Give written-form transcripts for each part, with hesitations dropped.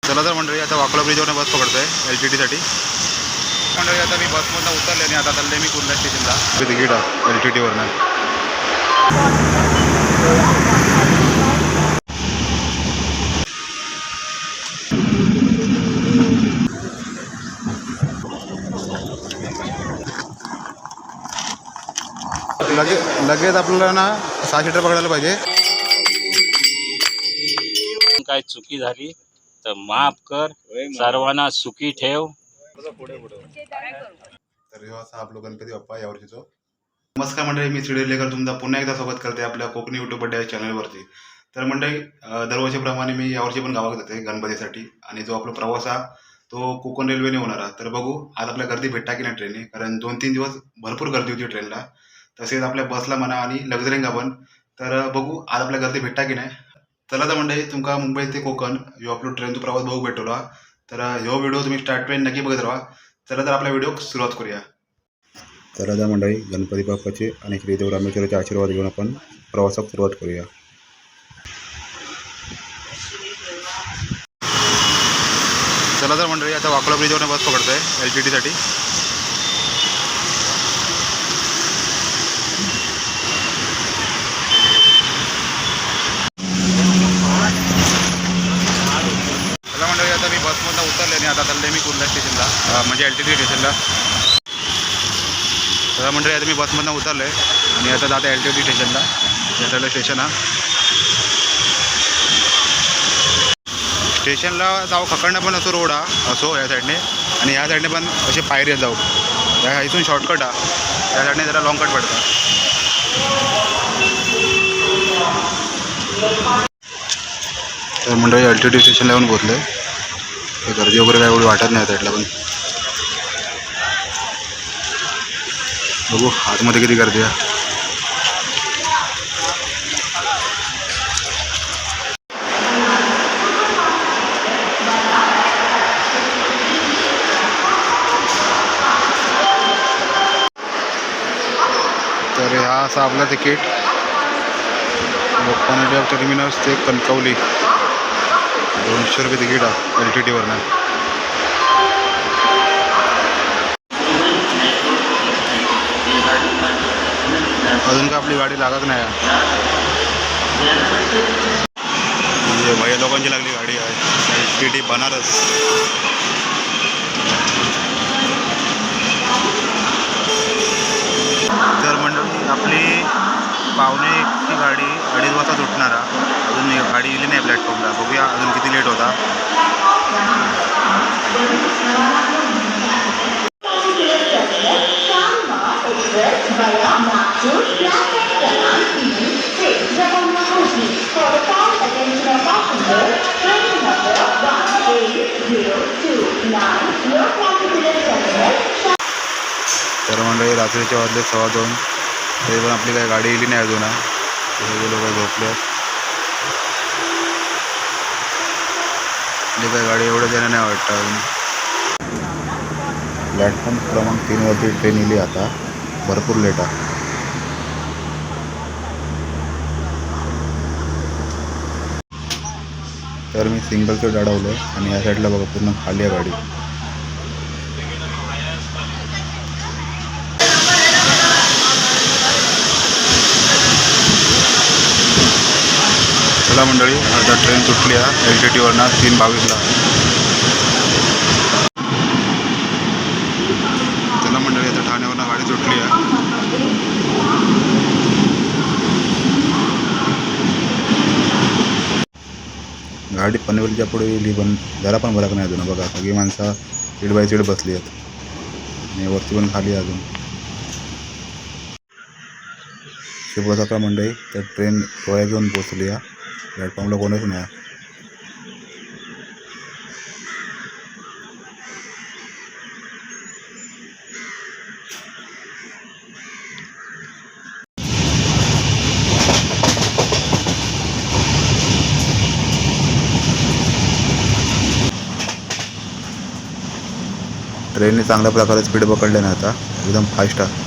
चला तर मंडळी आता वाकोला ब्रिजवरून बस पकडतोय LTTसाठी. मंडळी आता मी बसमधून उतरले आणि आता चालले मी कुर्ला स्टेशनला. तिकीट LTTवरनं. लगेच आपल्याला ना 6 सीटर पकडायला पाहिजे. काय चुकी झाली तर माफ कर, सर्वांना सुखी ठेव. तर असा आपलं गणपती बाप्पा यावर्षीचो. नमस्कार मंडळी, मी श्रीडेलेकर तुमचा पुन्हा एकदा स्वागत करते आपल्या कोकणी यूट्यूब बड्डे चॅनलवरती. तर मंडळी दरवर्षीप्रमाणे मी यावर्षी पण गावात जाते गणपतीसाठी आणि जो आपला प्रवास हा तो कोकण रेल्वेने होणार आहे. तर बघू आज आपल्या गर्दी भेटता की नाही ट्रेनने, कारण 2-3 दिवस भरपूर गर्दी होती ट्रेनला, तसेच आपल्या बसला म्हणा आणि लक्झरींगा पण. तर बघू आज आपल्या गर्दी भेटता की नाही. चला तर मंडळी तुमका मुंबई ते कोकण ह्यो आपलो ट्रेनचा प्रवास बघू भेटलो. तर ह्यो व्हिडिओ तुम्ही स्टार्ट ट्रेन नक्की बघत राहा. चला तर आपला व्हिडिओ सुरुवात करूया. चला तर मंडळी गणपती बाप्पाचे आणि श्री देव रामेश्वराचे आशीर्वाद घेऊन आपण प्रवासात सुरुवात करूया. चला तर मंडळी आता वाकोला ब्रिजवरून बस पकडतोय LTTसाठी. चला मंडळी आता मी बसमधून उतरले आणि आता चालले मी कुर्ला स्टेशनला, म्हणजे LTT स्टेशनला. चला मंडळी आता मी बसमधून उतरले आणि आता जाते LTT स्टेशनला. या साईडला स्टेशन हा. स्टेशनला जाऊ खकडनं पण असो रोड हा असो या साईडने, आणि या साईडने पण असे पायऱ्या जाऊ. या इथून शॉर्टकट हा, त्या साईडने जरा लॉंग कट पडतं. तर मंडळी LTT स्टेशनला येऊन पोहोचले. गर्दी वगैरे काय एवढी वाटत नाही साईडला, पण बघू आतमध्ये किती गर्दी आहे. तर हा असा आपला तिकीट लोकमान्य टर्मिनस ते कणकवली 200 रुपये तिकीट आहे LTTवरनं. अजून का आपली गाडी लागत नाही. भैया लोकांची लागली गाडी आहे LTT बनारस. तर मंडळी आपली 1:45ची गाडी 2:30 वाजता सुटणार आहे. अजून गाडी गेली नाही प्लॅटफॉर्मला. बघूया अजून किती लेट होता. तर मंडळी रात्रीच्या वाजले 2:15, तरी पण आपली काही गाडी गेली नाही अजून. सगळे लोक झोपले. आपली काही गाडी एवढं देणं नाही वाटतं अजून. प्लॅटफॉर्म क्रमांक 3वरती ट्रेन येली आता. भरपूर लेट आहे. तर मी सिंगल सीट अडवलं आहे आणि या साईडला बघा पूर्ण खाली आहे गाडी. चला मंडळी आता ट्रेन सुटली आहे LTTवरनं 3:22ला. चला मंडळी आता ठाण्यावरनं गाडी सुटली आहे. गाडी पनवेलच्या पुढे येईल, पण जरा पण फरक नाही अजून. बघा सगळी माणसं सीट बाय सीट बसली आहेत आणि वरती पण खाली अजून. शुभ सकाळ मंडळी. तर ट्रेन पोळ्या घेऊन पोचली आहे. प्लॅटफॉर्मला कोणच नाही. ट्रेनने चांगल्या प्रकारे स्पीड पकडले ना, आता एकदम फास्ट आहे.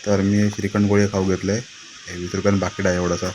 तर मी श्रीखंड गोळे खाऊ घेतले. 20 रुपयानं बाकीट आहे एवढासा.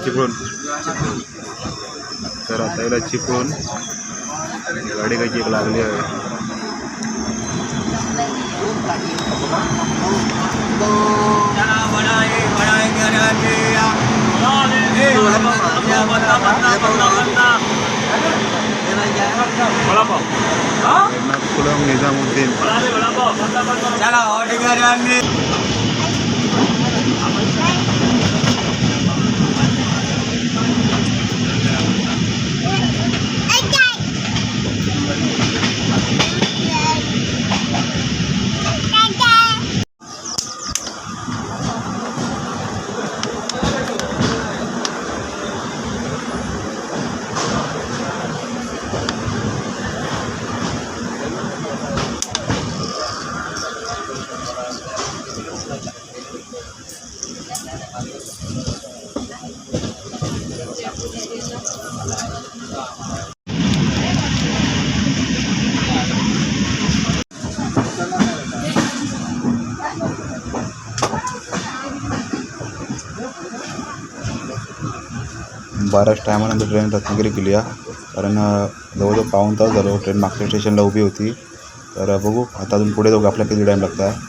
चिपळून तर आता याला चिपळून गाडी कशी एक लागली आहे. एर्नाकुलम निजामुद्दीन बऱ्याच टायमानंतर ट्रेन रत्नागिरी गेली आहे. कारण जवळजवळ पाऊण तास झालो ट्रेन मागच्या स्टेशनला उभी होती. तर बघू आता अजून पुढे जाऊ आपल्याला किती टाईम लागत आहे.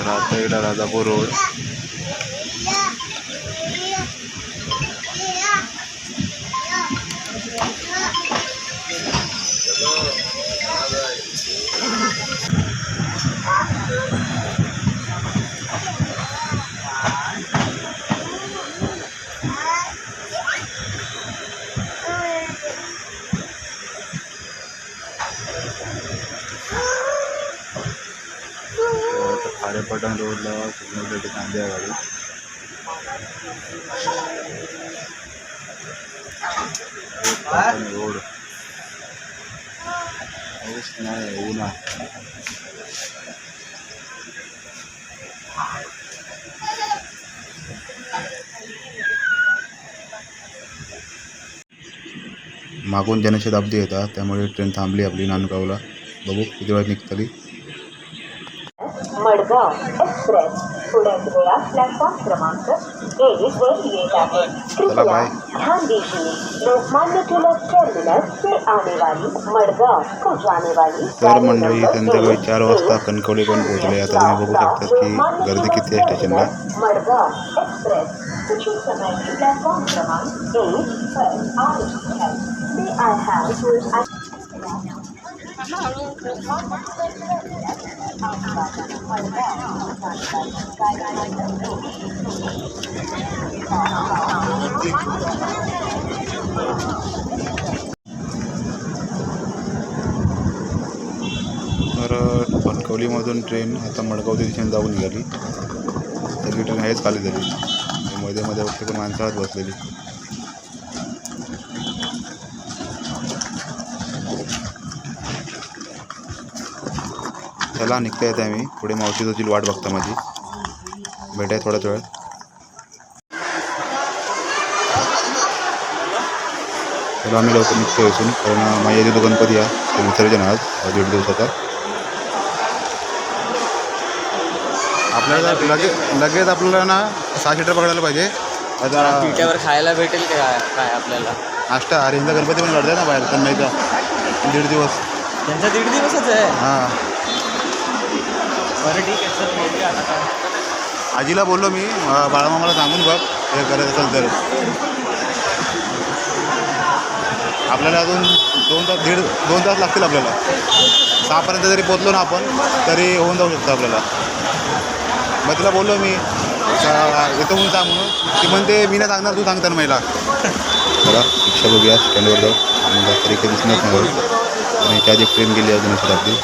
आता इकडं राजापूर रोड. खारेपटण रोडला सिग्नलसाठी कांदे आहे गाडी. रोड पाऊस नाही ऊन आहे. मागून जनशताब्दी येतात त्यामुळे ट्रेन थांबली आपली नांदगावला. बघू किती वेळात निघतली. मडगाव एक्सप्रेस थोड्याच वेळात प्लॅटफॉर्म क्रमांक 1 वर येत आहे. चला बाय. ध्यान दीजिए लोकमान्य तिलक टर्मिनस से आने वाली मडगाव को जाने वाली तर मंडळी संध्याकाळी 4 वाजता कणकवली पण पोहोचले. आता तुम्ही बघू शकता की गर्दी किती आहे स्टेशनला. मडगाव एक्सप्रेस कुछ ही समय में प्लेटफॉर्म क्रमांक 1 पर आ रही है. May I have your तर कणकवलीमधून ट्रेन आता मडगाव दिशेने जाऊन निघाली. सगळी ट्रेन हेच खाली झाली. मध्ये मध्ये वरती पण माणसात बसलेली. चला निघता येते आम्ही पुढे. मावशी तुझी वाट बघता माझी. भेटाय थोड्याच वेळात. चला आम्ही लवकर निघतो इथून कारण माझ्या इथे गणपती आहे विसर्जन आज 1.5 दिवसाचा. आपल्याला लगेच आपल्याला ना 6 सीटर पकडायला पाहिजे. आता पिठ्यावर खायला भेटेल काय आपल्याला. नाश्ता अरेंजला गणपती पण काढताय ना बाहेर त्यांना 1.5 दिवस. त्यांचा 1.5 दिवसच आहे. हां बरं ठीक आहे सर बघूया आता काय. आजीला बोललो मी बाळामामाला सांगून बघ हे करत असेल तर. आपल्याला अजून 2 तास लागतील आपल्याला. 6पर्यंत जरी पोचलो ना आपण तरी होऊन जाऊ शकतो आपल्याला. मग तिला बोललो मी येतो म्हणून सांग म्हणून. ती म्हणते मी नाही सांगणार तू सांगता ना महिला. बघा रिक्षा बघूया स्टँडवर जाऊ. आणि तरी काही दिसणार नाही. आणि त्याची एक ट्रेन गेली अजून शताब्दी.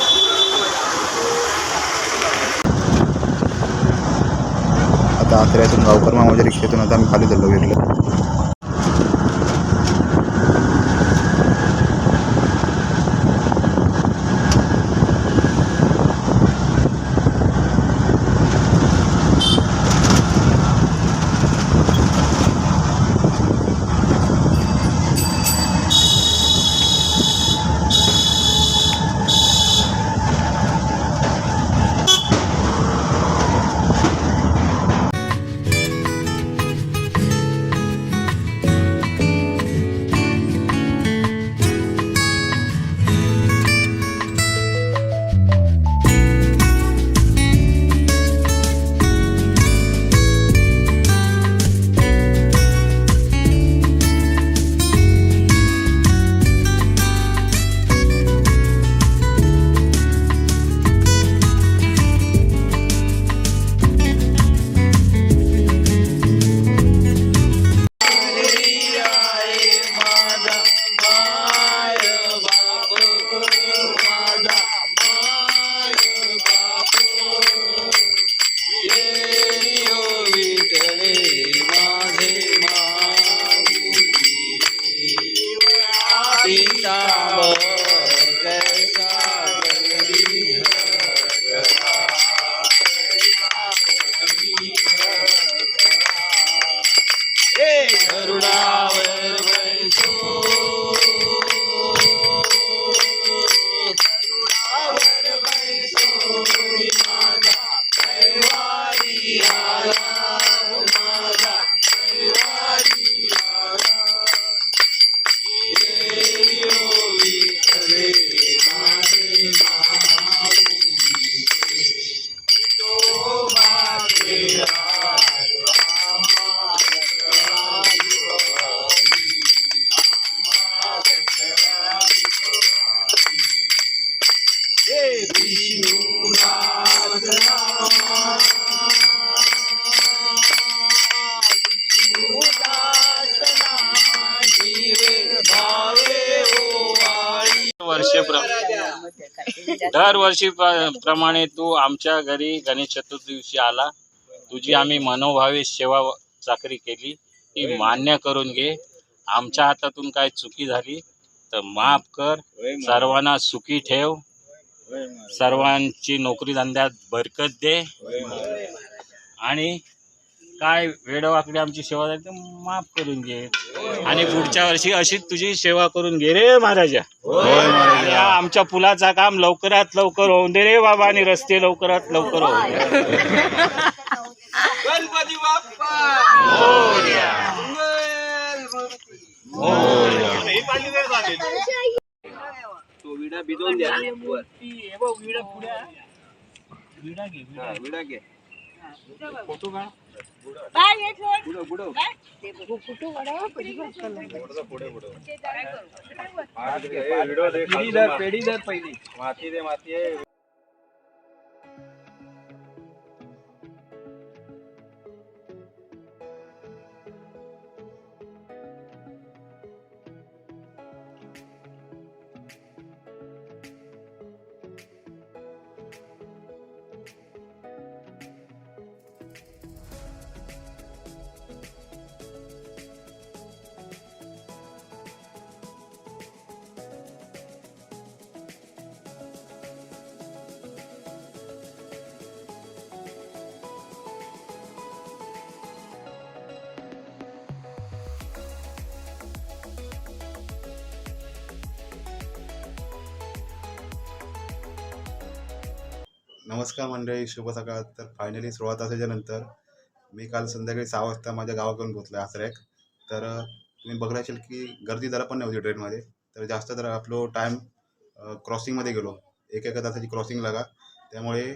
आता आत्र्यातून गावकर मामाच्या रिक्षेतून आता आम्ही खाली चाललो गेलो. दरवर्षी प्रमाणे तू आमच्या घरी गणेश चतुर्थी दिवशी आला, तुझी आम्ही मनोभावे सेवा चाकरी केली, ती मान्य करून घे. आमच्या हातातून काय चुकी झाली तर माफ कर. सर्वांना सुखी ठेव, सर्वांची नोकरी धंद्यात बरकत दे, आणि काय वेडवाकडी आमची सेवा झाली तर माफ करून घे. आणि पुढच्या वर्षी अशीच तुझी सेवा करून घे रे महाराजा. आणि या आमच्या पुलाचा काम लवकरात लवकर होऊन दे रे बाबा, आणि रस्ते लवकरात लवकर होऊन दे. गणपती बाप्पा मोरया. तो विडा भिजवून द्या. विडा पुढे विडा घे, विडा घे. फोटो का पेढी दर पहिली माती दे माती आहे. नमस्कार मंडळी, शुभ सकाळ. तर फायनली 16 तासाच्या नंतर मी काल संध्याकाळी 6 वाजता माझ्या गावाकडून पोहोचलो आसऱ्याक. तर तुम्ही बघला असेल की गर्दी जरा पण नव्हती ट्रेनमध्ये. तर जास्त तर आपलो टाईम क्रॉसिंगमध्ये गेलो, एका तासाची क्रॉसिंग लागा. त्यामुळे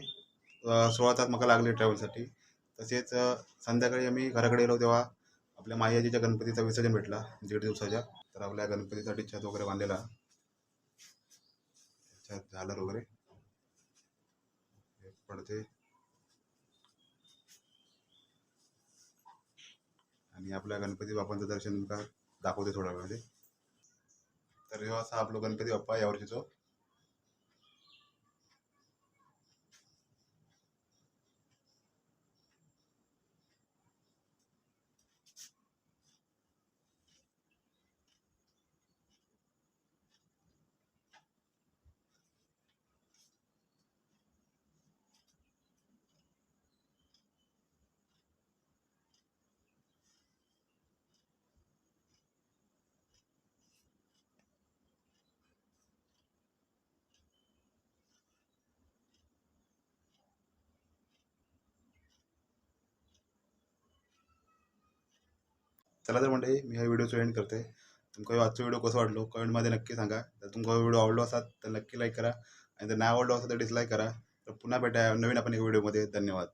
16 तास मला लागले ट्रॅव्हलसाठी. तसेच संध्याकाळी आम्ही घराकडे गेलो तेव्हा आपल्या मायाजीच्या गणपतीचा विसर्जन भेटला 1.5 दिवसाच्या. तर आपल्या गणपतीसाठी छत वगैरे बांधलेला, छत झालर वगैरे पडते. आणि आपल्या गणपती बाप्पांचं दर्शन तुमका दाखवते थोड्या वेळामध्ये. तर ह्यो असा आपलो गणपती बाप्पा यावर्षीचो. चला तर मंडळी, मी हा व्हिडिओ एंड करते. तुमका आजचा व्हिडिओ कसं वाटलो कमेंटमध्ये नक्की सांगा. जर तुमका व्हिडिओ आवडलो असाल तर नक्की लाईक करा, आणि जर नाही आवडलो असेल तर डिसलाईक करा. तर पुन्हा भेटा नवीन आपण एक व्हिडिओमध्ये. धन्यवाद.